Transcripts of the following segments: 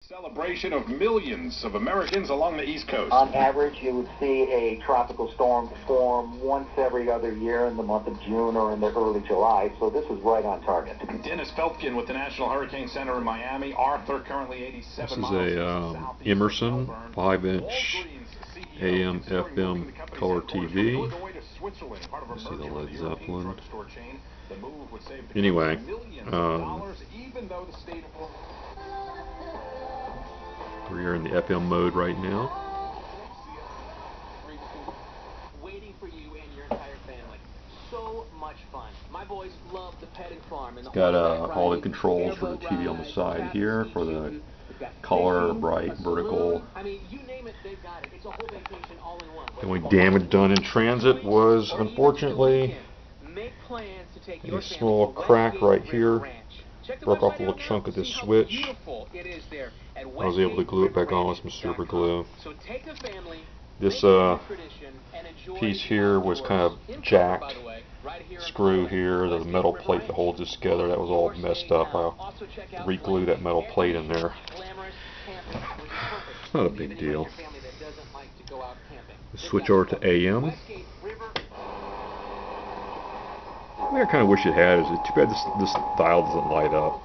Celebration of millions of Americans along the East Coast. On average, you would see a tropical storm form once every other year in the month of June or in the early July, so this is right on target. Dennis Feltgen with the National Hurricane Center in Miami. Arthur currently 87 This is miles. a Emerson 5-inch AM FM color TV. You see the Led Zeppelin. Anyway, we're in the FM mode right now. Waiting for you and your entire family. So much fun. My boys love the petting farm and It's got all the controls for the TV on the side here for the color, bright, vertical. I mean, you name it, they've got it. It's a whole vacation all in one. The only damage done in transit was, unfortunately, a small crack right here. Broke off a little chunk of this switch. I was able to glue it back on with some super glue. This piece here was kind of jacked. Screw here, the metal plate that holds this together, that was all messed up. I'll re-glue that metal plate in there. It's not a big deal. Switch over to AM. The thing I kind of wish it had is, too bad this dial doesn't light up.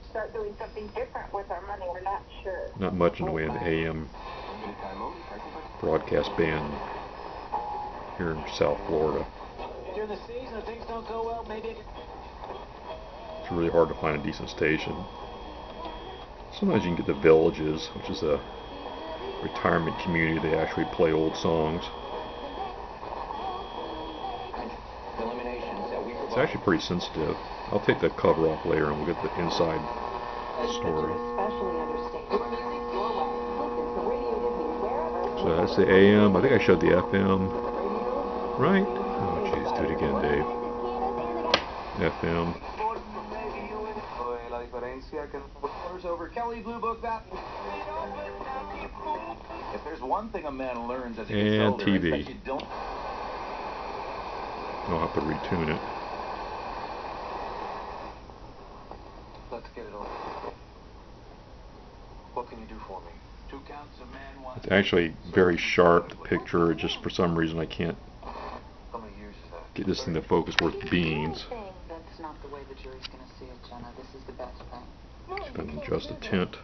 Start doing something different with our money, we're not sure. Not much in the way of AM broadcast band here in South Florida. During the season, if things don't go well, maybe it's really hard to find a decent station. Sometimes you can get the Villages, which is a retirement community. They actually play old songs. It's actually pretty sensitive. I'll take the cover off later and we'll get the inside story. So that's the AM. I think I showed the FM. Right? Oh jeez, do it again, Dave. FM. If there's one thing a man learns as he gets gets older, older, TV. I'll have to retune it. Let's get it on. What can you do for me? 2 counts of man, 1. It's actually very sharp, the picture. Just for some reason I can't How many years is that? get this thing to focus worth beans. That's not the way the jury's going to see it, Jenna. This is the best thing. See if I can adjust the tint.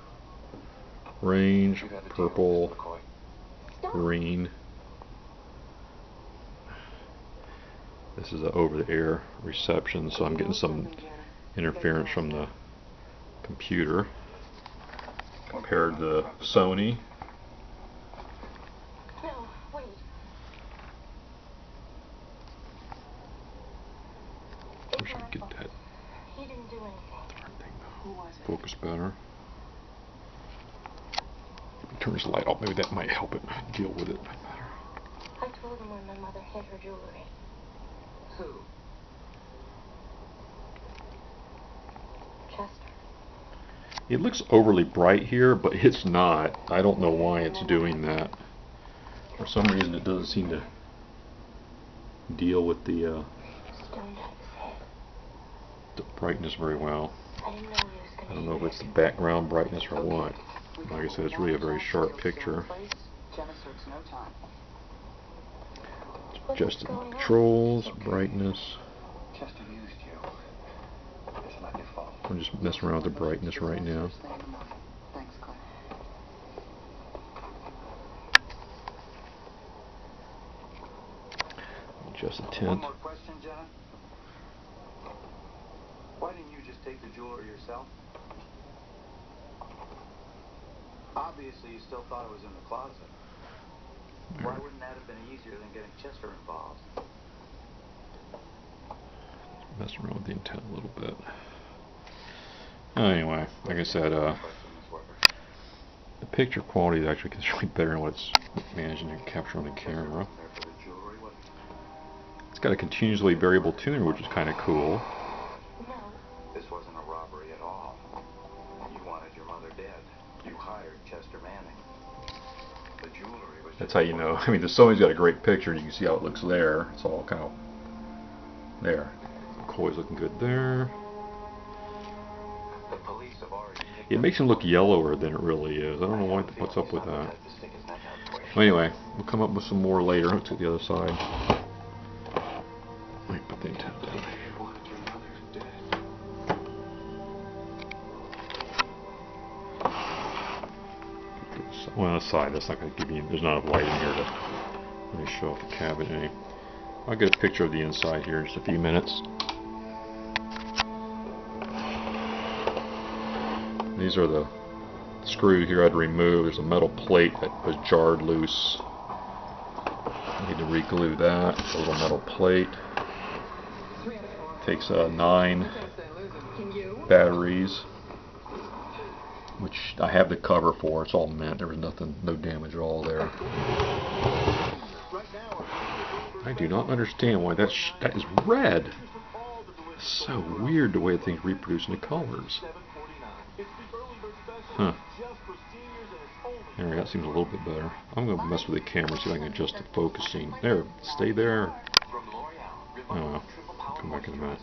Range, purple, green. This is an over-the-air reception, so I'm getting some interference from the computer compared to Sony. No, wait. Wish I could get that He didn't do anything. darn thing though. Focus better. Turn this light off. Maybe that might help it deal with it better. I told him when my mother hid her jewelry. Who? Chester. It looks overly bright here, but it's not. I don't know why it's doing that. For some reason it doesn't seem to deal with the brightness very well. I don't know if it's the background brightness or what. Like I said, it's really a very sharp picture. Just the controls, brightness. I'm just messing around with the brightness right now. Adjust the tint. One more question, Jenna. Why didn't you just take the jewelry yourself? Obviously, you still thought it was in the closet. Why wouldn't that have been easier than getting Chester involved? Messing around with the intent a little bit. Anyway, like I said, the picture quality is actually considerably better than what it's managing to capture on the camera. It's got a continuously variable tuner, which is kind of cool. This wasn't a robbery at all. You wanted your mother dead. You hired Chester Manning. The jewelry was... That's how you know. I mean, the Sony's got a great picture. You can see how it looks there. It's all kind of there. The coil's looking good there. The police It makes him look yellower than it really is. I don't know what's up with that. Well, anyway, we'll come up with some more later. Let's get the other side. Let me put the antenna down. Well, on the side, that's not going to give you, there's not enough light in here to really show off the cabin any. I'll get a picture of the inside here in just a few minutes. These are the screws here I had to remove. There's a metal plate that was jarred loose. I need to re-glue that. A little metal plate. Takes 9 batteries, which I have the cover for. It's all mint. There was nothing, no damage at all there. I do not understand why that is red. It's so weird the way the thing's reproducing the colors. Huh. There, that seems a little bit better. I'm going to mess with the camera, see if I can adjust the focusing. There, stay there. I'll come back in a minute.